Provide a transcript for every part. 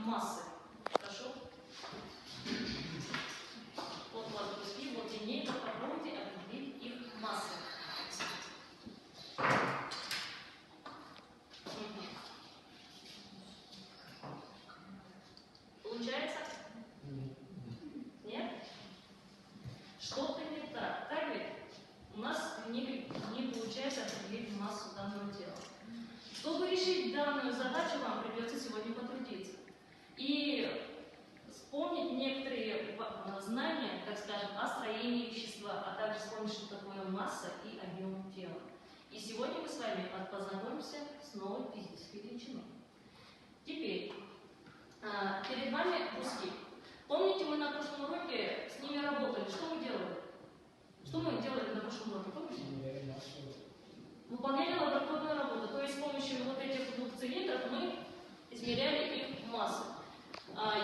массы. Хорошо? Вот у вас друзья, вот линейка, попробуйте определить их массы. Получается? Нет? Что-то не так. Так ведь? У нас не получается определить массу данного тела. Чтобы решить данную задачу, вам придется сегодня потрудиться. И вспомнить некоторые знания, так скажем, о строении вещества, а также вспомнить, что такое масса и объем тела. И сегодня мы с вами познакомимся с новой физической величиной. Теперь, перед вами куски. Помните, мы на прошлом уроке с ними работали. Что мы делали? Что мы делали на прошлом уроке? Помните? Выполняли лабораторную работу. То есть с помощью вот этих двух цилиндров мы измеряли их массу.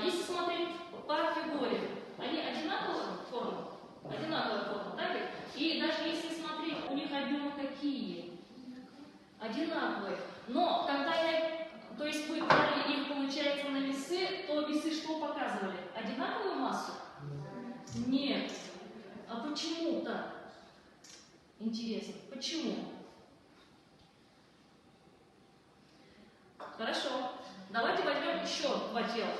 Если смотреть по фигуре, они одинаковая форма? Одинаковая форма, так ведь? И даже если смотреть, у них объемы какие? Одинаковые. Но когда то есть вы брали их, получается, на весы, то весы что показывали? Одинаковую массу? Нет. А почему так? Интересно. Почему? Хорошо. Давайте возьмем еще два тела.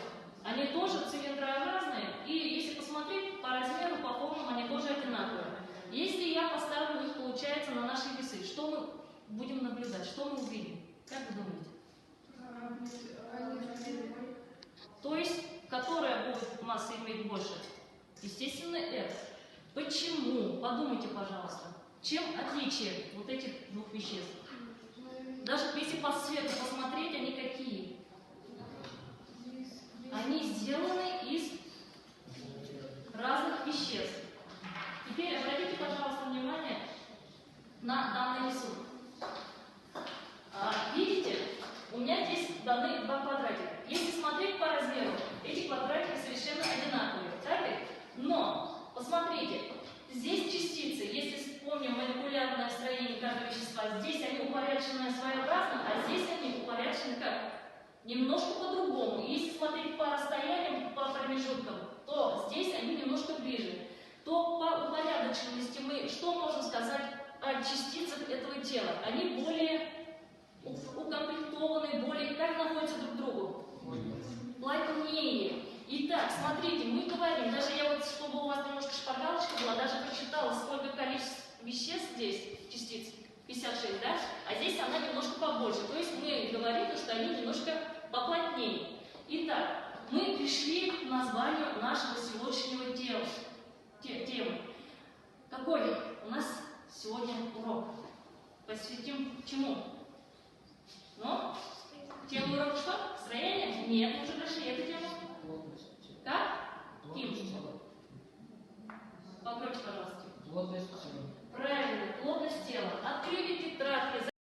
Они тоже цилиндрообразные, и если посмотреть по размеру, по формам, они тоже одинаковые. Если я поставлю их, получается, на наши весы, что мы будем наблюдать? Что мы увидим? Как вы думаете? То есть, которая будет масса иметь больше? Естественно, это. Почему? Подумайте, пожалуйста. Чем отличие вот этих двух веществ? Даже если по цвету посмотреть, они какие? Они сделаны из разных веществ. Теперь обратите, пожалуйста, внимание на данный рисунок. Видите, у меня здесь даны два квадратика. Если смотреть по размеру, эти квадратики совершенно одинаковые, так ведь? Но, посмотрите, здесь частицы, если вспомним молекулярное строение каждого вещества, здесь они упорядочены своеобразно, а здесь они упорядочены как? Немножко по-другому. Если смотреть по расстояниям, по промежуткам, то здесь они немножко ближе. То по упорядоченности мы что можем сказать о частицах этого тела? Они более укомплектованы, более как находятся друг к другу? Плотнее. Итак, смотрите, мы говорим, даже я вот, чтобы у вас немножко шпаргалочка была, даже прочитала, сколько количеств веществ здесь, частиц, 56, да? А здесь она немножко побольше. То есть мы говорим, что они немножко поплотнее. Итак, мы пришли к названию нашего сегодняшнего темы. Какой у нас сегодня урок? Посвятим чему? Ну? Тему урока что? Строение? Нет, мы уже дошли эту тему. Как? Ким? Покройте, пожалуйста. Плотность тела. Правильно, плотность тела. Открыли тетрадки.